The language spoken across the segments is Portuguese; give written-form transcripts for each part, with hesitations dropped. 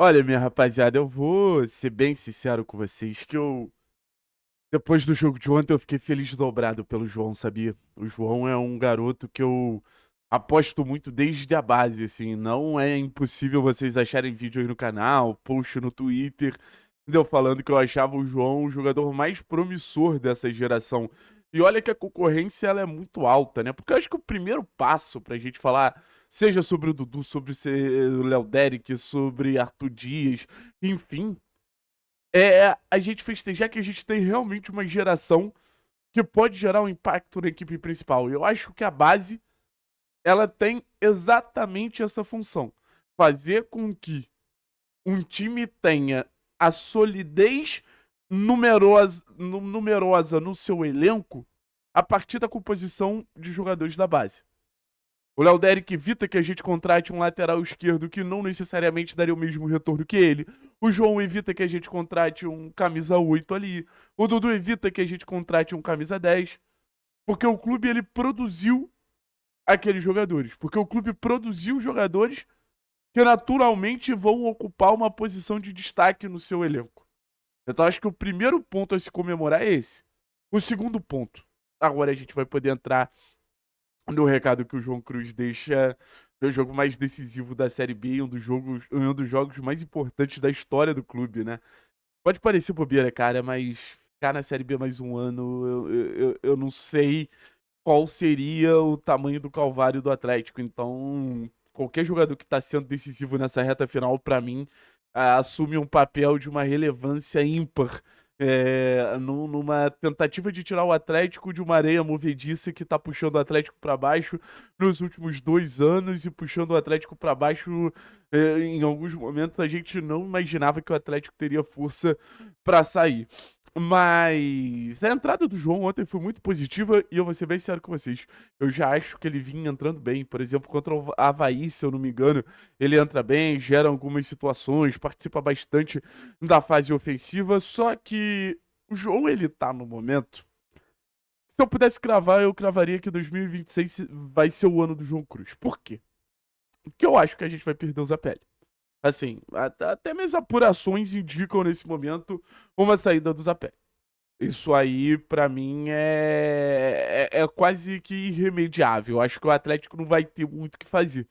Olha, minha rapaziada, eu vou ser bem sincero com vocês, depois do jogo de ontem, eu fiquei feliz dobrado pelo João, sabia? O João é um garoto que eu aposto muito desde a base, assim, não é impossível vocês acharem vídeo aí no canal, post no Twitter, eu falando que eu achava o João o jogador mais promissor dessa geração. E olha que a concorrência ela é muito alta, né? Porque eu acho que o primeiro passo pra gente falar, seja sobre o Dudu, sobre o Léo Derick, sobre Arthur Dias, enfim, é a gente festejar que a gente tem realmente uma geração que pode gerar um impacto na equipe principal. Eu acho que a base, ela tem exatamente essa função. Fazer com que um time tenha a solidez numerosa no seu elenco a partir da composição de jogadores da base. O Léo Derick evita que a gente contrate um lateral esquerdo que não necessariamente daria o mesmo retorno que ele. O João evita que a gente contrate um camisa 8 ali. O Dudu evita que a gente contrate um camisa 10. Porque o clube ele produziu aqueles jogadores. Porque o clube produziu jogadores que naturalmente vão ocupar uma posição de destaque no seu elenco. Então acho que o primeiro ponto a se comemorar é esse. O segundo ponto. Agora a gente vai poder entrar no recado que o João Cruz deixa no jogo mais decisivo da Série B, um dos jogos mais importantes da história do clube, né? Pode parecer bobeira, cara, mas ficar na Série B mais um ano, eu não sei qual seria o tamanho do calvário do Atlético. Então, qualquer jogador que está sendo decisivo nessa reta final, para mim, assume um papel de uma relevância ímpar. Numa tentativa de tirar o Atlético de uma areia movediça que tá puxando o Atlético para baixo nos últimos 2 anos e puxando o Atlético para baixo em alguns momentos a gente não imaginava que o Atlético teria força para sair. Mas a entrada do João ontem foi muito positiva e eu vou ser bem sincero com vocês. Eu já acho que ele vinha entrando bem. Por exemplo, contra o Avaí, se eu não me engano, ele entra bem, gera algumas situações, participa bastante da fase ofensiva. Só que o João, ele tá no momento. Se eu pudesse cravar, eu cravaria que 2026 vai ser o ano do João Cruz. Por quê? Porque eu acho que a gente vai perder o Zapelli. Assim, até minhas apurações indicam nesse momento uma saída do Zapelli. Isso aí, pra mim, é quase que irremediável. Acho que o Atlético não vai ter muito o que fazer.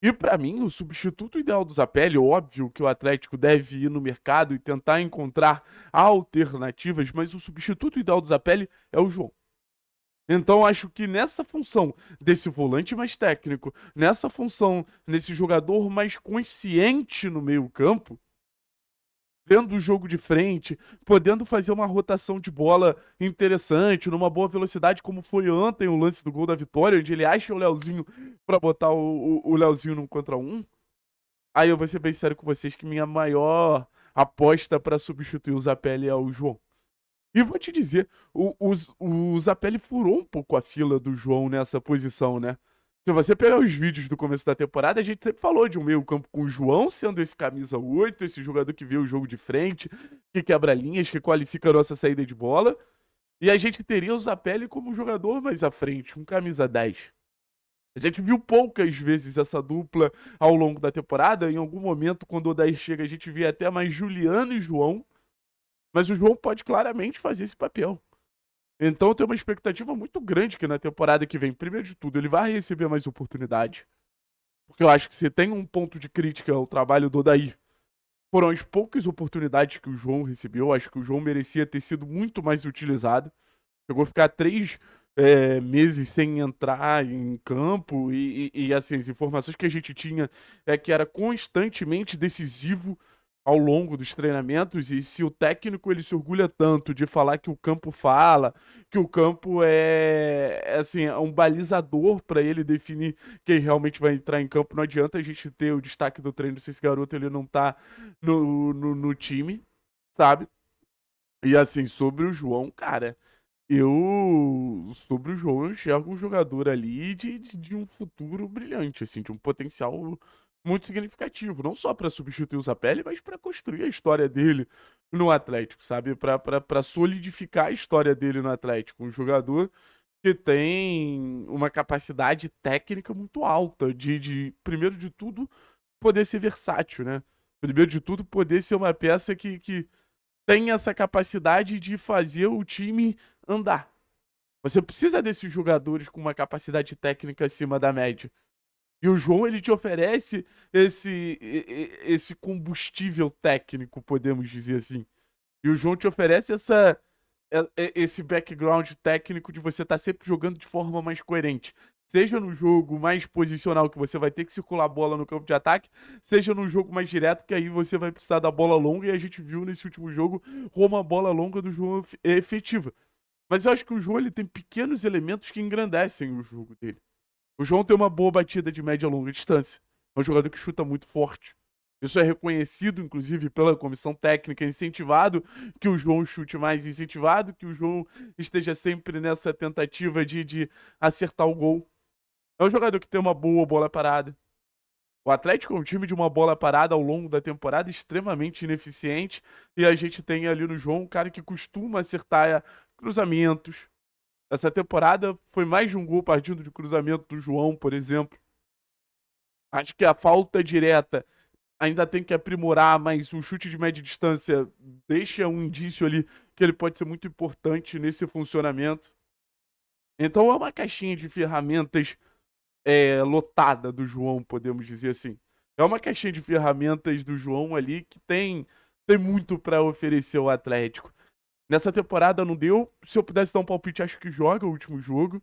E pra mim, o substituto ideal do Zapelli, óbvio que o Atlético deve ir no mercado e tentar encontrar alternativas, mas o substituto ideal do Zapelli é o João. Então, acho que nessa função desse volante mais técnico, nessa função, nesse jogador mais consciente no meio-campo, vendo o jogo de frente, podendo fazer uma rotação de bola interessante, numa boa velocidade, como foi ontem o lance do gol da vitória, onde ele acha o Leozinho pra botar o Leozinho num contra um. Aí eu vou ser bem sério com vocês que minha maior aposta pra substituir o Zapelli é o João. E vou te dizer, o Zapelli furou um pouco a fila do João nessa posição, né? Se você pegar os vídeos do começo da temporada, a gente sempre falou de um meio-campo com o João sendo esse camisa 8, esse jogador que vê o jogo de frente, que quebra linhas, que qualifica a nossa saída de bola. E a gente teria o Zapelli como jogador mais à frente, um camisa 10. A gente viu poucas vezes essa dupla ao longo da temporada. Em algum momento, quando o Odair chega, a gente vê até mais Juliano e João. Mas o João pode claramente fazer esse papel. Então eu tenho uma expectativa muito grande que na temporada que vem, primeiro de tudo, ele vai receber mais oportunidade. Porque eu acho que se tem um ponto de crítica ao trabalho do Odair, foram as poucas oportunidades que o João recebeu. Eu acho que o João merecia ter sido muito mais utilizado. Chegou a ficar 3 meses sem entrar em campo assim, as informações que a gente tinha é que era constantemente decisivo ao longo dos treinamentos e se o técnico ele se orgulha tanto de falar que o campo fala, que o campo assim, é um balizador para ele definir quem realmente vai entrar em campo, não adianta a gente ter o destaque do treino se esse garoto ele não tá no time, sabe? E assim, sobre o João, cara, sobre o João, eu enxergo um jogador ali de um futuro brilhante, assim, de um potencial muito significativo. Não só para substituir o Zapelli, mas para construir a história dele no Atlético, sabe? Para solidificar a história dele no Atlético. Um jogador que tem uma capacidade técnica muito alta primeiro de tudo, poder ser versátil, né? Primeiro de tudo, poder ser uma peça que tem essa capacidade de fazer o time andar. Você precisa desses jogadores com uma capacidade técnica acima da média. E o João, ele te oferece esse combustível técnico, podemos dizer assim. E o João te oferece esse background técnico de você estar sempre jogando de forma mais coerente. Seja no jogo mais posicional, que você vai ter que circular a bola no campo de ataque, seja no jogo mais direto, que aí você vai precisar da bola longa, e a gente viu nesse último jogo como a bola longa do João é efetiva. Mas eu acho que o João, ele tem pequenos elementos que engrandecem o jogo dele. O João tem uma boa batida de média e longa distância. É um jogador que chuta muito forte. Isso é reconhecido, inclusive, pela comissão técnica, incentivado que o João chute mais, incentivado que o João esteja sempre nessa tentativa de acertar o gol. É um jogador que tem uma boa bola parada. O Atlético é um time de uma bola parada ao longo da temporada extremamente ineficiente, e a gente tem ali no João um cara que costuma acertar cruzamentos. Essa temporada foi mais de um gol partindo de cruzamento do João, por exemplo. Acho que a falta direta ainda tem que aprimorar, mas o chute de média distância deixa um indício ali que ele pode ser muito importante nesse funcionamento. Então é uma caixinha de ferramentas lotada do João, podemos dizer assim. É uma caixinha de ferramentas do João ali que tem muito para oferecer ao Atlético. Nessa temporada não deu. Se eu pudesse dar um palpite, acho que joga o último jogo.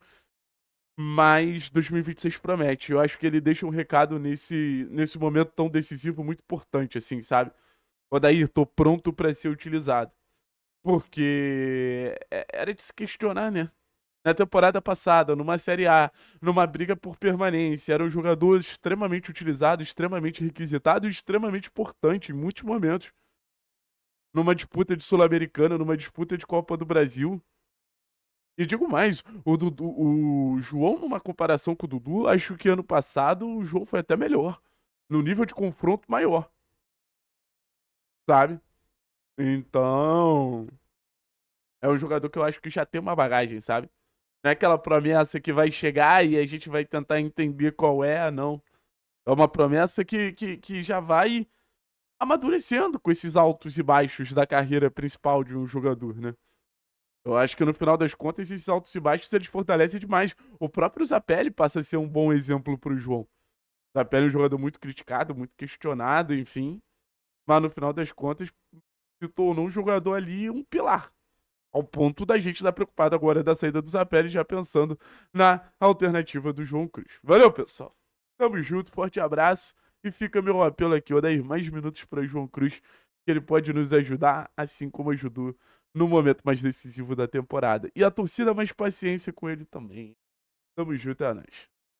Mas 2026 promete. Eu acho que ele deixa um recado nesse momento tão decisivo, muito importante, assim, sabe? Odair, tô pronto pra ser utilizado. Porque era de se questionar, né? Na temporada passada, numa Série A, numa briga por permanência, era um jogador extremamente utilizado, extremamente requisitado e extremamente importante em muitos momentos. Numa disputa de Sul-Americana, numa disputa de Copa do Brasil. E digo mais, o João, numa comparação com o Dudu, acho que ano passado o João foi até melhor. No nível de confronto maior, sabe? Então, é um jogador que eu acho que já tem uma bagagem, sabe? Não é aquela promessa que vai chegar e a gente vai tentar entender qual é, não. É uma promessa que já vai amadurecendo com esses altos e baixos da carreira principal de um jogador, né? Eu acho que no final das contas, esses altos e baixos eles fortalecem demais. O próprio Zapelli passa a ser um bom exemplo pro João. O Zapelli é um jogador muito criticado, muito questionado, enfim. Mas no final das contas, se tornou um jogador ali, um pilar. Ao ponto da gente estar preocupado agora da saída do Zapelli, já pensando na alternativa do João Cruz. Valeu, pessoal. Tamo junto, forte abraço. E fica meu apelo aqui, ó, 10 mais minutos para João Cruz, que ele pode nos ajudar, assim como ajudou no momento mais decisivo da temporada. E a torcida mais paciência com ele também. Tamo junto, é nóis.